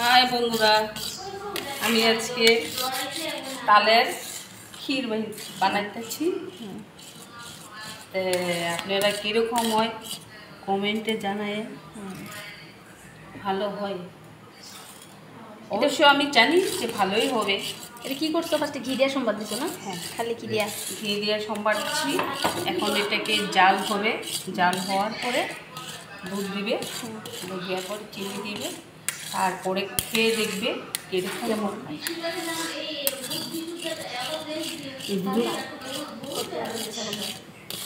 High বন্ধুরা, আমি আজকে তালের ক্ষীর বানাইতেছি। আপনারা কীরকম হয় কমেন্টে জানায়। ভালো হয় অবশ্য, আমি জানি যে ভালোই হবে। এটা কি করছো? ফার্স্টে ঘি দিয়ে সম্বাদ দিছো না? হ্যাঁ, খালি ঘি দিয়া সম্বাদ দিচ্ছি। এখন এটাকে জাল হবে, জাল হওয়ার পরে দুধ দিবে, দুধ দেওয়ার পরে চিনি দিবে, তারপরে খেয়ে দেখবে কেমন হয়।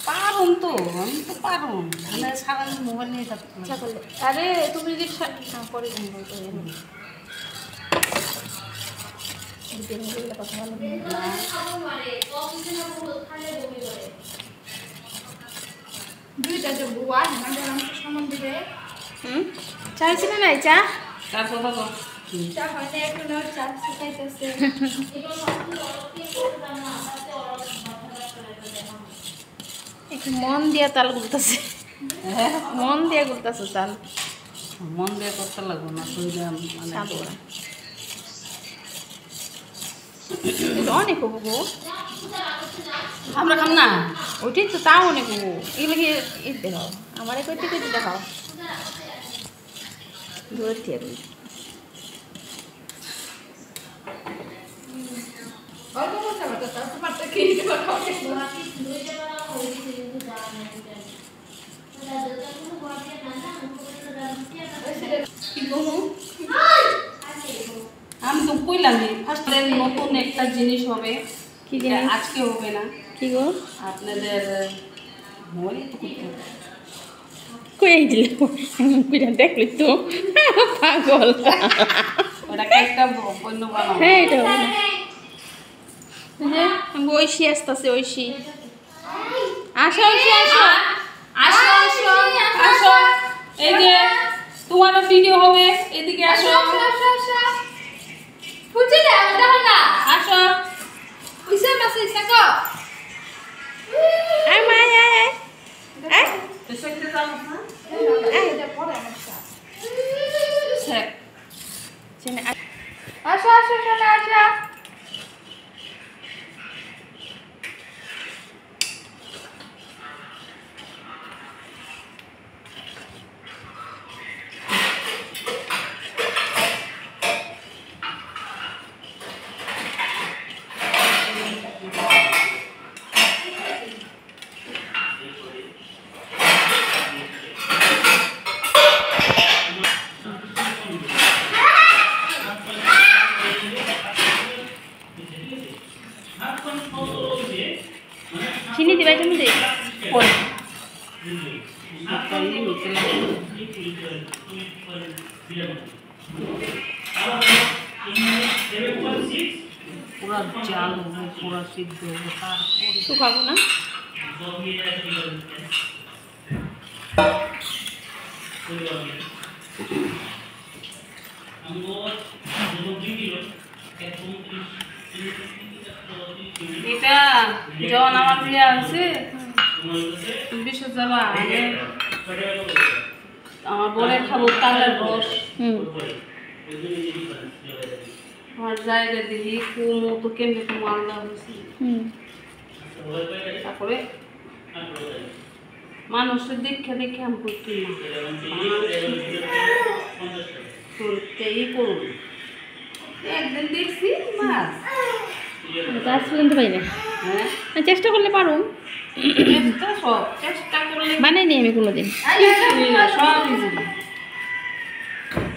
পারুন তো, আমি তো পারুন, মানে সারাদিন মোবাইল নিয়ে থাকতে। আরে তুমি যদি পরে কথা বলো চা ছিল না? চা মন দিয়া তাল গুলতেছে, মন দিয়া গুলতেছে তাল, মন দিয়ে করতে লাগবো না। অনেক হবো গো, আমরা খাম না ওইটাই তো, তাও অনেক হবো। এগুলো কি দেখাও, আমার কইতে কইতে দেখাও ধরতে হবে। আমি তো কইলাম ফার্স্ট নতুন একটা জিনিস হবে। কি জিনিস? আজকে হবে না। কি গো? আপনাদের মই তো করতে হবে। কই দিলে কইরা দেখলি তো পাগল। ওটাকে একটা পণ্য বানাবো। হ্যাঁ, এটা হবে না। যে ঐশী আসতেছে, ঐশী আসো, ঐশী আসো, আসো আসো আসো, এই যে তোমারও ভিডিও হবে, এদিকে আসো। ফুচি দে ওটা না, আসো। কিসে মেসেজ দেখো। আয় মা, আয় আয় আয়, তো সেটা দাও না। এটা পরে আমার সাথে স্যার চেনে। আসো আসো চলে আসো। চিনি দিবা, এটা মধ্যে পরে পুরা জাল হবে, পুরা সিদ্ধ হবে, তারপরে শুকাবো না। এটা যখন আমার বিয়ে আছে বিশেষ যাবা, আমার বলে খাবো তালের রস। আমার জায়গা দেখি কুমো তো কেমনি কুমো আলাদা হয়েছে। তারপরে মানুষের দেখে দেখে আমি করছি না, করতেই করুন। একদিন দেখছি মাছ শুনতে পাই না। হ্যাঁ, চেষ্টা করলে পারো, চেষ্টা করলে বানাই নি আমি কোনোদিন। সব ইজি।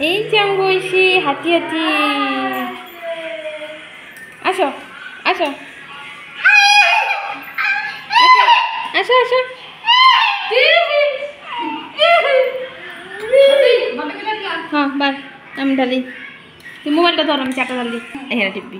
এই যে আমি বইছি হাঁটি হাঁটি। আসো আসো আসো আসো। হ্যাঁ বার, আমি ডালি। তুই মোবাইলটা ধর, আমি চাটা ডালি। হ্যাঁ টিপবি।